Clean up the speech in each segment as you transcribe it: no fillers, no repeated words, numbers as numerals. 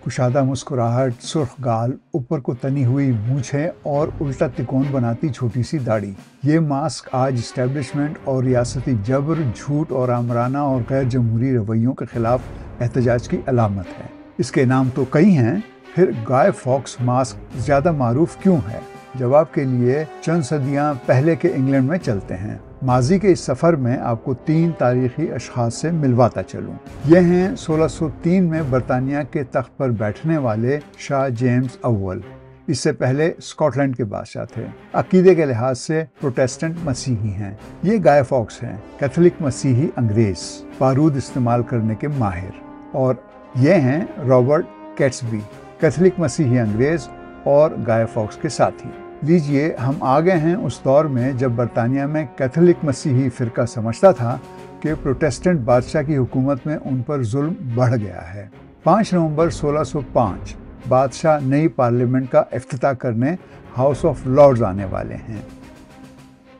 कुशादा मुस्कुराहट, सुर्ख गाल, ऊपर को तनी हुई मूंछें और उल्टा तिकोन बनाती छोटी सी दाढ़ी। ये मास्क आज इस्टेब्लिशमेंट और रियासती जबर, झूठ और आमराना और गैर जमहूरी रवैयों के खिलाफ एहतजाज की अलामत है। इसके नाम तो कई हैं, फिर गाय फॉक्स मास्क ज़्यादा मारूफ क्यों है? जवाब के लिए चंद सदियां पहले के इंग्लैंड में चलते हैं। माजी के इस सफ़र में आपको 3 तारीखी अशखास से मिलवाता चलूं। ये हैं 1603 में बरतानिया के तख्त पर बैठने वाले शाह जेम्स अव्वल। इससे पहले स्कॉटलैंड के बादशाह थे। अकीदे के लिहाज से प्रोटेस्टेंट मसीही हैं। ये गाय फॉक्स हैं, कैथोलिक मसीही अंग्रेज, बारूद इस्तेमाल करने के माहिर। और ये हैं रॉबर्ट कैट्सबी, कैथोलिक मसीही अंग्रेज और गाय फॉक्स के साथी। लीजिए, हम आ गए हैं उस दौर में जब बरतानिया में कैथोलिक मसीही फ़िरका समझता था कि प्रोटेस्टेंट बादशाह की हुकूमत में उन पर जुल्म बढ़ गया है। 5 नवंबर 1605 बादशाह नई पार्लियामेंट का इफ्तिताह करने हाउस ऑफ लॉर्ड्स आने वाले हैं।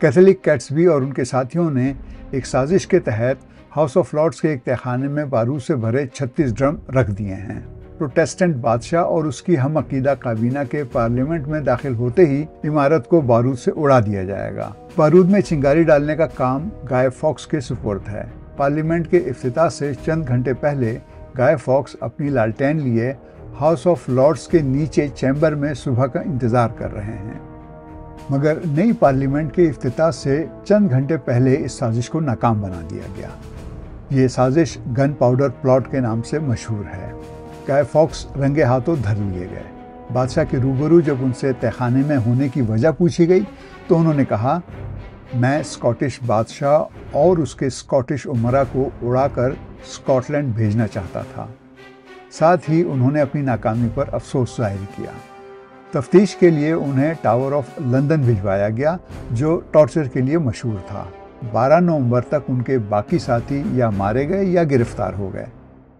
कैथोलिक कैट्सबी और उनके साथियों ने एक साजिश के तहत हाउस ऑफ लॉर्ड्स के एक तहखाने में बारूद से भरे 36 ड्रम रख दिए हैं। प्रोटेस्टेंट बादशाह और उसकी हम अकीदा काबीना के पार्लियामेंट में दाखिल होते ही इमारत को बारूद से उड़ा दिया जाएगा। बारूद में चिंगारी डालने का काम गाय फॉक्स के सुपुर्द है। पार्लियामेंट के इफ्तिताह से चंद घंटे पहले गाय फॉक्स अपनी लालटेन लिए हाउस ऑफ लॉर्ड्स के नीचे चैम्बर में सुबह का इंतजार कर रहे हैं। मगर नई पार्लियामेंट के इफ्तिताह से चंद घंटे पहले इस साजिश को नाकाम बना दिया गया। ये साजिश गन पाउडर प्लॉट के नाम से मशहूर है। गाय फॉक्स रंगे हाथों धर लिए गए। बादशाह के रूबरू जब उनसे तहखाने में होने की वजह पूछी गई तो उन्होंने कहा, मैं स्कॉटिश बादशाह और उसके स्कॉटिश उमरा को उड़ाकर स्कॉटलैंड भेजना चाहता था। साथ ही उन्होंने अपनी नाकामी पर अफसोस जाहिर किया। तफ्तीश के लिए उन्हें टावर ऑफ लंदन भिजवाया गया, जो टॉर्चर के लिए मशहूर था। 12 नवंबर तक उनके बाकी साथी या मारे गए या गिरफ्तार हो गए।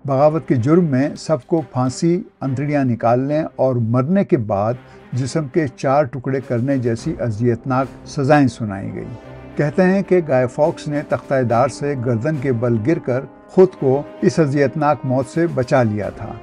बगावत के जुर्म में सबको फांसी, अंतड़ियाँ निकालने और मरने के बाद जिस्म के 4 टुकड़े करने जैसी अजियतनाक सजाएं सुनाई गई। कहते हैं कि गाय फॉक्स ने तख्तादार से गर्दन के बल गिरकर खुद को इस अजियतनाक मौत से बचा लिया था।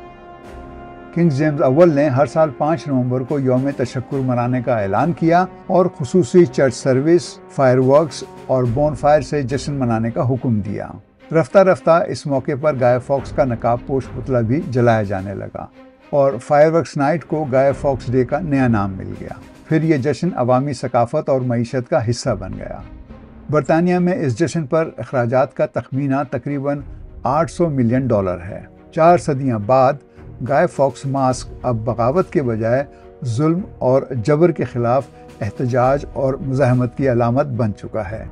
किंग जेम्स अव्वल ने हर साल 5 नवंबर को यौम तशक्कुर मनाने का ऐलान किया और खुसूसी चर्च सर्विस, फायरवर्क्स और बोनफायर से जश्न मनाने का हुक्म दिया। रफ्ता रफ्ता इस मौके पर गाय फॉक्स का नकाब पोश पुतला भी जलाया जाने लगा और फायरवर्क्स नाइट को गाय फॉक्स डे का नया नाम मिल गया। फिर ये जश्न अवामी सकाफत और मईशत का हिस्सा बन गया। बरतानिया में इस जश्न पर अखराजात का तखमीना तकरीबन $800 मिलियन है। 4 सदियां बाद गाय फॉक्स मास्क अब बगावत के बजाय जुल्म और जबर के खिलाफ एहतजाज और मुज़ाहमत की अलामत बन चुका है।